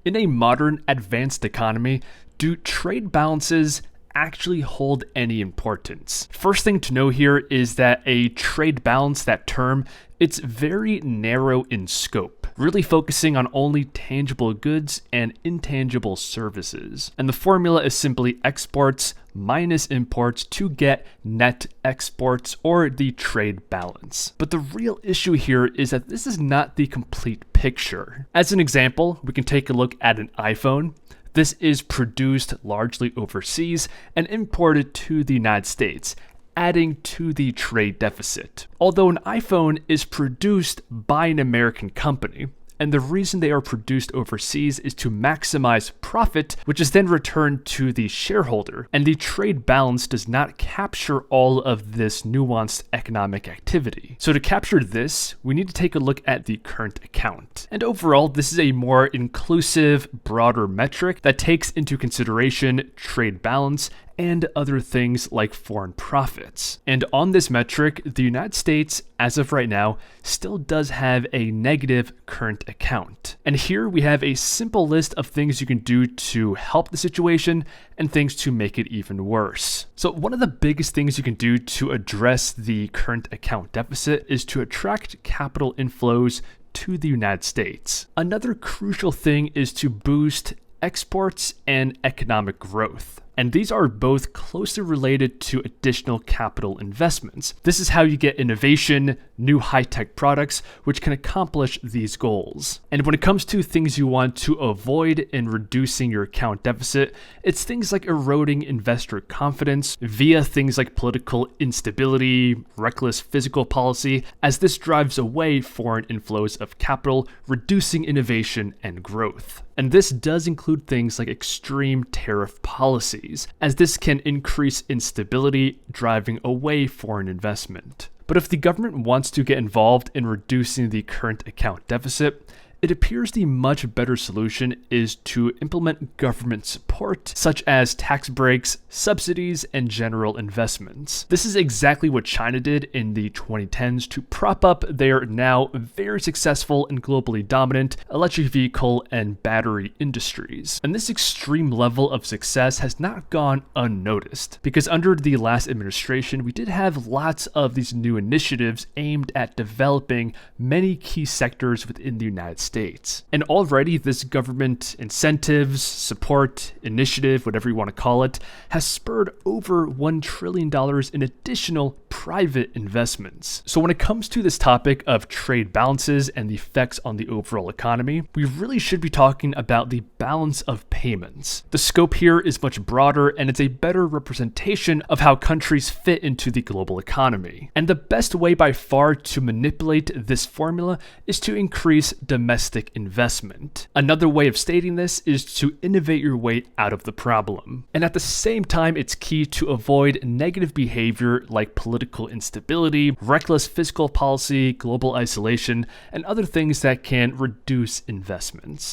In a modern, advanced economy, do trade balances actually hold any importance? First thing to know here is that a trade balance, that term, it's very narrow in scope, really focusing on only tangible goods and intangible services. And the formula is simply exports minus imports to get net exports, or the trade balance. But the real issue here is that this is not the complete picture. As an example, we can take a look at an iPhone. This is produced largely overseas and imported to the United States, adding to the trade deficit. Although an iPhone is produced by an American company, and the reason they are produced overseas is to maximize profit, which is then returned to the shareholder. And the trade balance does not capture all of this nuanced economic activity. So to capture this, we need to take a look at the current account. And overall, this is a more inclusive, broader metric that takes into consideration trade balance and other things like foreign profits. And on this metric, the United States, as of right now, still does have a negative current account. And here we have a simple list of things you can do to help the situation and things to make it even worse. So one of the biggest things you can do to address the current account deficit is to attract capital inflows to the United States. Another crucial thing is to boost exports and economic growth. And these are both closely related to additional capital investments. This is how you get innovation, new high-tech products, which can accomplish these goals. And when it comes to things you want to avoid in reducing your account deficit, it's things like eroding investor confidence via things like political instability, reckless fiscal policy, as this drives away foreign inflows of capital, reducing innovation and growth. And this does include things like extreme tariff policies, as this can increase instability, driving away foreign investment. But if the government wants to get involved in reducing the current account deficit, it appears the much better solution is to implement government support, such as tax breaks, subsidies, and general investments. This is exactly what China did in the 2010s to prop up their now very successful and globally dominant electric vehicle and battery industries. And this extreme level of success has not gone unnoticed, because under the last administration, we did have lots of these new initiatives aimed at developing many key sectors within the United States. And already this government incentives, support, initiative, whatever you want to call it, has spurred over $1 trillion in additional private investments. So when it comes to this topic of trade balances and the effects on the overall economy, we really should be talking about the balance of payments. The scope here is much broader, and it's a better representation of how countries fit into the global economy. And the best way by far to manipulate this formula is to increase domestic investment. Another way of stating this is to innovate your way out of the problem. And at the same time, it's key to avoid negative behavior like political instability, reckless fiscal policy, global isolation, and other things that can reduce investments.